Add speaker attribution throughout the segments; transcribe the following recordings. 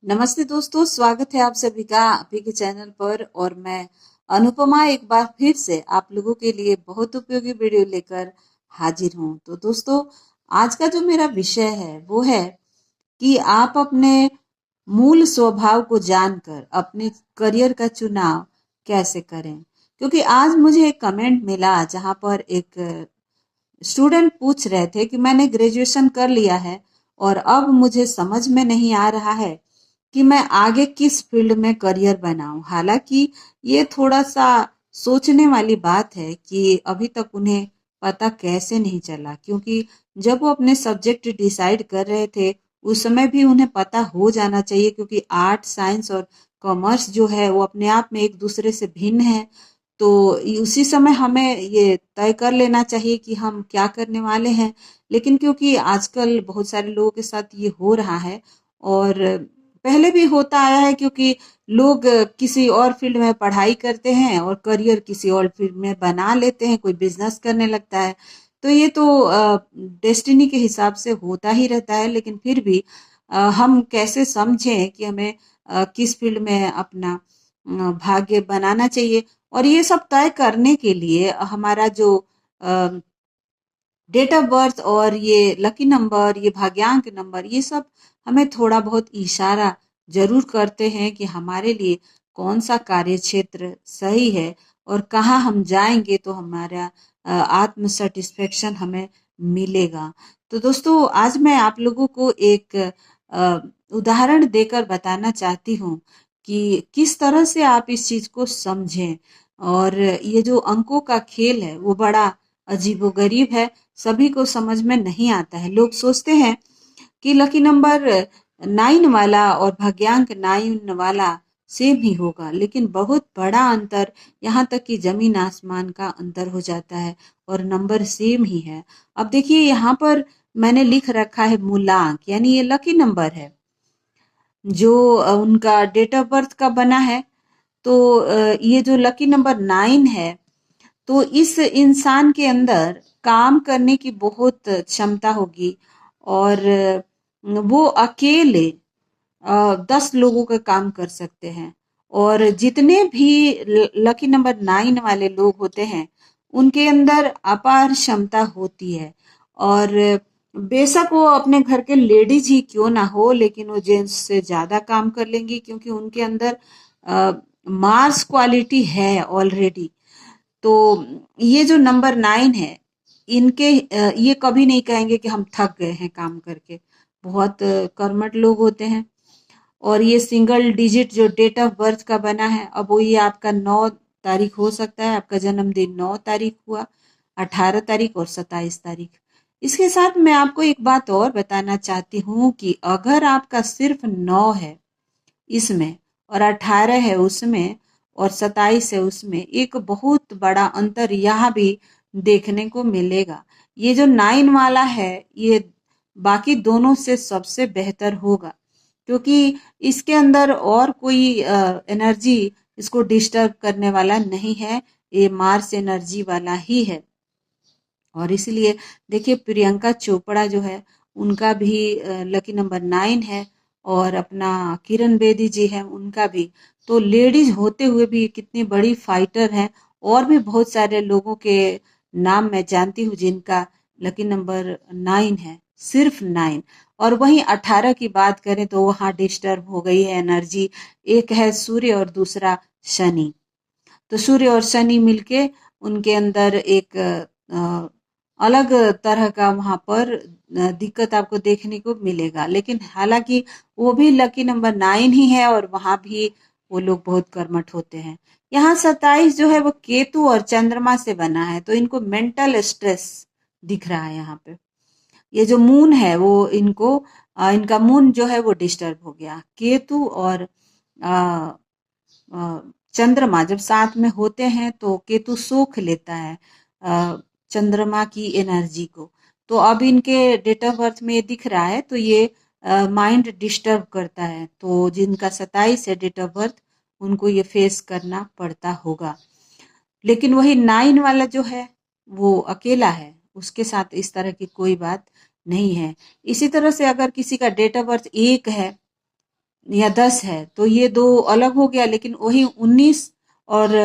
Speaker 1: नमस्ते दोस्तों, स्वागत है आप सभी का आपी के चैनल पर। और मैं अनुपमा एक बार फिर से आप लोगों के लिए बहुत उपयोगी वीडियो लेकर हाजिर हूँ। तो दोस्तों, आज का जो मेरा विषय है वो है कि आप अपने मूल स्वभाव को जानकर अपने करियर का चुनाव कैसे करें। क्योंकि आज मुझे एक कमेंट मिला जहां पर एक स्टूडेंट पूछ रहे थे कि मैंने ग्रेजुएशन कर लिया है और अब मुझे समझ में नहीं आ रहा है कि मैं आगे किस फील्ड में करियर बनाऊं। हालांकि ये थोड़ा सा सोचने वाली बात है कि अभी तक उन्हें पता कैसे नहीं चला, क्योंकि जब वो अपने सब्जेक्ट डिसाइड कर रहे थे उस समय भी उन्हें पता हो जाना चाहिए, क्योंकि आर्ट साइंस और कॉमर्स जो है वो अपने आप में एक दूसरे से भिन्न है। तो उसी समय हमें ये तय कर लेना चाहिए कि हम क्या करने वाले हैं। लेकिन क्योंकि आजकल बहुत सारे लोगों के साथ ये हो रहा है और पहले भी होता आया है, क्योंकि लोग किसी और फील्ड में पढ़ाई करते हैं और करियर किसी और फील्ड में बना लेते हैं, कोई बिजनेस करने लगता है। तो ये तो डेस्टिनी के हिसाब से होता ही रहता है। लेकिन फिर भी हम कैसे समझें कि हमें किस फील्ड में अपना भाग्य बनाना चाहिए। और ये सब तय करने के लिए हमारा जो डेट ऑफ बर्थ और ये लकी नंबर, ये भाग्यांक नंबर, ये सब हमें थोड़ा बहुत इशारा जरूर करते हैं कि हमारे लिए कौन सा कार्य क्षेत्र सही है और कहाँ हम जाएंगे तो हमारा आत्म सेटिस्फेक्शन हमें मिलेगा। तो दोस्तों, आज मैं आप लोगों को एक उदाहरण देकर बताना चाहती हूँ कि किस तरह से आप इस चीज को समझें। और ये जो अंकों का खेल है वो बड़ा अजीबोगरीब है, सभी को समझ में नहीं आता है। लोग सोचते हैं कि लकी नंबर 9 वाला और भाग्यांक 9 वाला सेम ही होगा, लेकिन बहुत बड़ा अंतर, यहाँ तक कि जमीन आसमान का अंतर हो जाता है और नंबर सेम ही है। अब देखिए, यहाँ पर मैंने लिख रखा है मूलांक, यानी ये लकी नंबर है जो उनका डेट ऑफ बर्थ का बना है। तो ये जो लकी नंबर 9 है, तो इस इंसान के अंदर काम करने की बहुत क्षमता होगी और वो अकेले 10 लोगों का काम कर सकते हैं। और जितने भी लकी नंबर 9 वाले लोग होते हैं उनके अंदर अपार क्षमता होती है। और बेशक वो अपने घर के लेडीज ही क्यों ना हो, लेकिन वो जेंट्स से ज्यादा काम कर लेंगी, क्योंकि उनके अंदर मार्स क्वालिटी है ऑलरेडी। तो ये जो नंबर 9 है, इनके ये कभी नहीं कहेंगे कि हम थक गए हैं काम करके। बहुत कर्मठ लोग होते हैं। और ये सिंगल डिजिट जो डेट ऑफ बर्थ का बना है, अब वो ये आपका 9 तारीख हो सकता है, आपका जन्मदिन 9 तारीख हुआ, 18 तारीख और 27 तारीख। इसके साथ मैं आपको एक बात और बताना चाहती हूँ कि अगर आपका सिर्फ 9 है इसमें और 18 है उसमें और 27 है उसमें, एक बहुत बड़ा अंतर यहाँ भी देखने को मिलेगा। ये जो 9 वाला है ये बाकी दोनों से सबसे बेहतर होगा, क्योंकि इसके अंदर और कोई एनर्जी इसको डिस्टर्ब करने वाला नहीं है, ये मार्स एनर्जी वाला ही है। और इसलिए देखिए, प्रियंका चोपड़ा जो है उनका भी लकी नंबर 9 है और अपना किरण बेदी जी है उनका भी। तो लेडीज होते हुए भी कितनी बड़ी फाइटर है। और भी बहुत सारे लोगों के नाम मैं जानती हूँ जिनका लकी नंबर 9 है, सिर्फ 9। और वहीं 18 की बात करें तो वहां डिस्टर्ब हो गई है एनर्जी। एक है सूर्य और दूसरा शनि। तो सूर्य और शनि मिलके उनके अंदर एक अलग तरह का वहां पर दिक्कत आपको देखने को मिलेगा। लेकिन हालांकि वो भी लकी नंबर 9 ही है और वहां भी वो लोग बहुत कर्मठ होते हैं। यहाँ 27 जो है वो केतु और चंद्रमा से बना है, तो इनको मेंटल स्ट्रेस दिख रहा है यहाँ पे। ये जो मून है वो इनको इनका मून जो है वो डिस्टर्ब हो गया। केतु और आ, आ, चंद्रमा जब साथ में होते हैं तो केतु सोख लेता है चंद्रमा की एनर्जी को। तो अब इनके डेट ऑफ बर्थ में ये दिख रहा है, तो ये माइंड डिस्टर्ब करता है। तो जिनका 27 है डेट ऑफ बर्थ, उनको ये फेस करना पड़ता होगा। लेकिन वही 9 वाला जो है वो अकेला है, उसके साथ इस तरह की कोई बात नहीं है। इसी तरह से अगर किसी का डेट ऑफ बर्थ 1 है या 10 है, तो ये दो अलग हो गया, लेकिन वही 19 और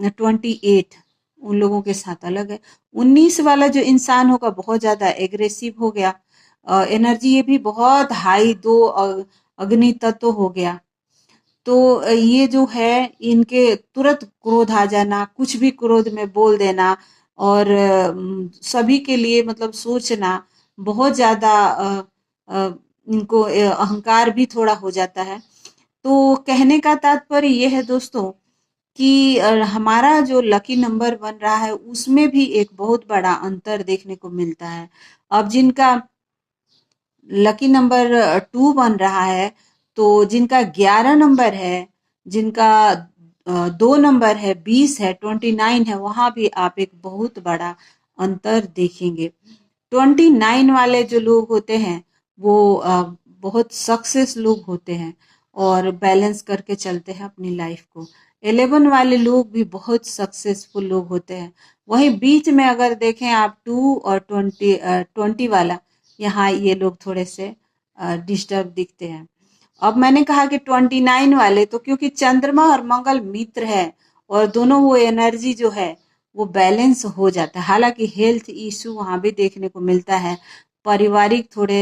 Speaker 1: 28 उन लोगों के साथ अलग है। 19 वाला जो इंसान होगा बहुत ज्यादा एग्रेसिव हो गया, एनर्जी ये भी बहुत हाई, दो अग्नि तत्व हो गया। तो ये जो है, इनके तुरंत क्रोध आ जाना, कुछ भी क्रोध में बोल देना, और सभी के लिए मतलब सोचना, बहुत ज्यादा इनको अहंकार भी थोड़ा हो जाता है। तो कहने का तात्पर्य ये है दोस्तों कि हमारा जो लकी नंबर बन रहा है उसमें भी एक बहुत बड़ा अंतर देखने को मिलता है। अब जिनका लकी नंबर 2 बन रहा है, तो जिनका 11 नंबर है, जिनका 2 नंबर है, 20 है, 29 है, वहां भी आप एक बहुत बड़ा अंतर देखेंगे। 29 वाले जो लोग होते हैं वो बहुत सक्सेस लोग होते हैं और बैलेंस करके चलते हैं अपनी लाइफ को। 11 वाले लोग भी बहुत सक्सेसफुल लोग होते हैं। वहीं बीच में अगर देखें आप 2 और 20 वाला, यहाँ ये लोग थोड़े से डिस्टर्ब दिखते हैं। अब मैंने कहा कि 29 वाले, तो क्योंकि चंद्रमा और मंगल मित्र है और दोनों वो एनर्जी जो है वो बैलेंस हो जाता है। हालांकि हेल्थ इशू वहां भी देखने को मिलता है, पारिवारिक थोड़े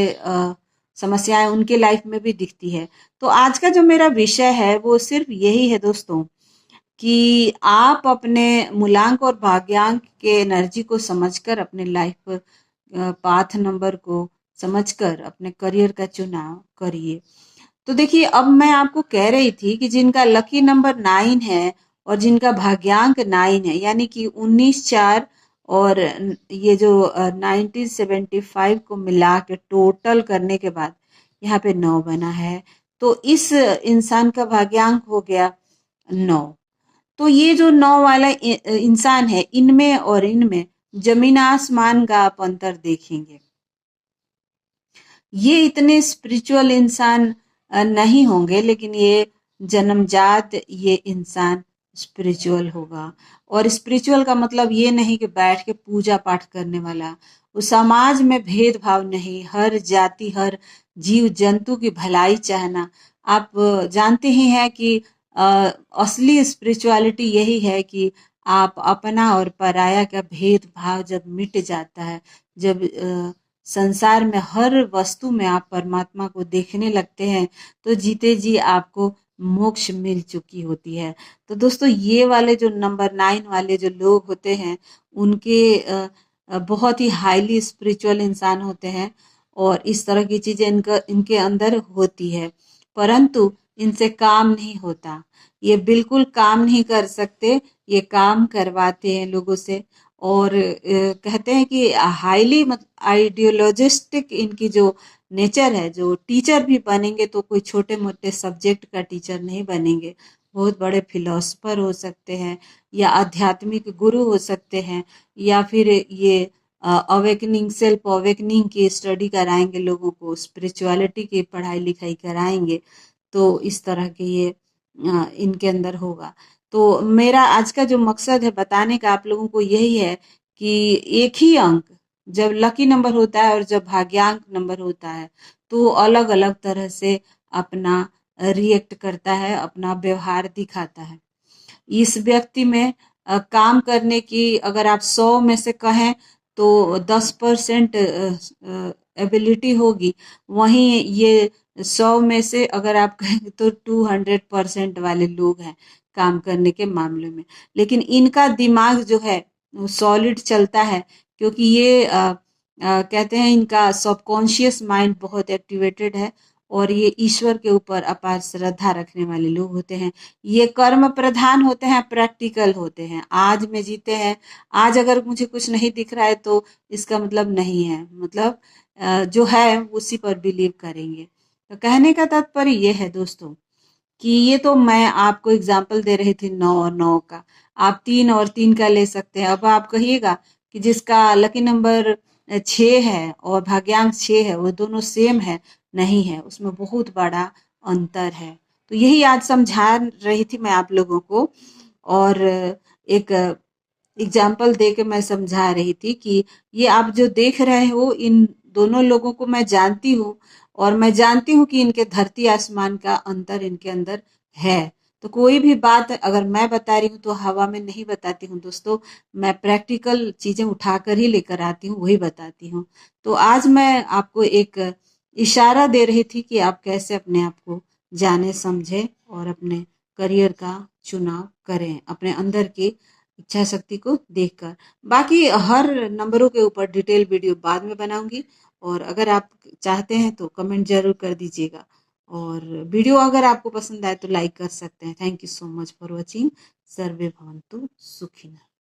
Speaker 1: समस्याएं उनके लाइफ में भी दिखती है। तो आज का जो मेरा विषय है वो सिर्फ यही है दोस्तों, कि आप अपने मूलांक और भाग्यांक के एनर्जी को समझकर अपने लाइफ पाथ नंबर को समझकर अपने करियर का चुनाव करिए। तो देखिए, अब मैं आपको कह रही थी कि जिनका लकी नंबर 9 है और जिनका भाग्यांक 9 है, यानी कि 19 4 और ये जो 1975 को मिला के टोटल करने के बाद यहाँ पे 9 बना है, तो इस इंसान का भाग्यांक हो गया 9। तो ये जो 9 वाला इंसान है, इनमें और इनमें जमीन आसमान का आप अंतर देखेंगे। ये इतने स्पिरिचुअल इंसान नहीं होंगे, लेकिन ये जन्मजात ये इंसान स्पिरिचुअल होगा। और स्पिरिचुअल का मतलब ये नहीं कि बैठ के पूजा पाठ करने वाला, वो समाज में भेदभाव नहीं, हर जाति हर जीव जंतु की भलाई चाहना। आप जानते ही हैं कि अ, असली स्पिरिचुअलिटी यही है कि आप अपना और पराया का भेदभाव जब मिट जाता है, जब संसार में हर वस्तु में आप परमात्मा को देखने लगते हैं, तो जीते जी आपको मोक्ष मिल चुकी होती है। तो दोस्तों, ये वाले जो नंबर 9 वाले जो लोग होते हैं, उनके बहुत ही हाईली स्पिरिचुअल इंसान होते हैं और इस तरह की चीजें इनके अंदर होती है, परंतु इनसे काम नहीं होता। ये बिल्कुल काम नहीं कर सकते, ये काम करवाते हैं लोगों से। और कहते हैं कि हाईली आइडियोलॉजिस्टिक इनकी जो नेचर है, जो टीचर भी बनेंगे तो कोई छोटे मोटे सब्जेक्ट का टीचर नहीं बनेंगे, बहुत बड़े फिलोसफर हो सकते हैं, या आध्यात्मिक गुरु हो सकते हैं, या फिर ये अवेकनिंग, सेल्फ अवेकनिंग की स्टडी कराएंगे लोगों को, स्पिरिचुअलिटी की पढ़ाई लिखाई कराएंगे। तो इस तरह के ये इनके अंदर होगा। तो मेरा आज का जो मकसद है बताने का आप लोगों को यही है कि एक ही अंक जब लकी नंबर होता है और जब भाग्यांक नंबर होता है, तो अलग अलग तरह से अपना रिएक्ट करता है, अपना व्यवहार दिखाता है। इस व्यक्ति में काम करने की अगर आप 100 में से कहें तो 10% एबिलिटी होगी, वहीं ये 100 में से अगर आप कहें तो 200% वाले लोग हैं काम करने के मामले में। लेकिन इनका दिमाग जो है वो सॉलिड चलता है, क्योंकि ये कहते हैं इनका सबकॉन्शियस माइंड बहुत एक्टिवेटेड है और ये ईश्वर के ऊपर अपार श्रद्धा रखने वाले लोग होते हैं। ये कर्म प्रधान होते हैं, प्रैक्टिकल होते हैं, आज में जीते हैं। आज अगर मुझे कुछ नहीं दिख रहा है तो इसका मतलब नहीं है, मतलब जो है उसी पर बिलीव करेंगे। तो कहने का तात्पर्य ये है दोस्तों कि ये तो मैं आपको एग्जाम्पल दे रही थी 9 और 9 का, आप 3 और 3 का ले सकते हैं। अब आप कहिएगा कि जिसका लकी नंबर 6 है और भाग्यांक 6 है, वो दोनों सेम है, नहीं है, उसमें बहुत बड़ा अंतर है। तो यही आज समझा रही थी मैं आप लोगों को, और एक एग्जाम्पल दे के मैं समझा रही थी कि ये आप जो देख रहे हो, इन दोनों लोगों को मैं जानती हूँ और मैं जानती हूँ कि इनके धरती आसमान का अंतर इनके अंदर है। तो कोई भी बात अगर मैं बता रही हूँ तो हवा में नहीं बताती हूँ दोस्तों, मैं प्रैक्टिकल चीजें उठाकर ही लेकर आती हूँ, वही बताती हूँ। तो आज मैं आपको एक इशारा दे रही थी कि आप कैसे अपने आप को जाने समझे और अपने करियर का चुनाव करें अपने अंदर की इच्छा शक्ति को देखकर। बाकी हर नंबरों के ऊपर डिटेल वीडियो बाद में बनाऊंगी, और अगर आप चाहते हैं तो कमेंट जरूर कर दीजिएगा, और वीडियो अगर आपको पसंद आए तो लाइक कर सकते हैं। Thank you so much for watching. सर्वे भवन्तु सुखिनः।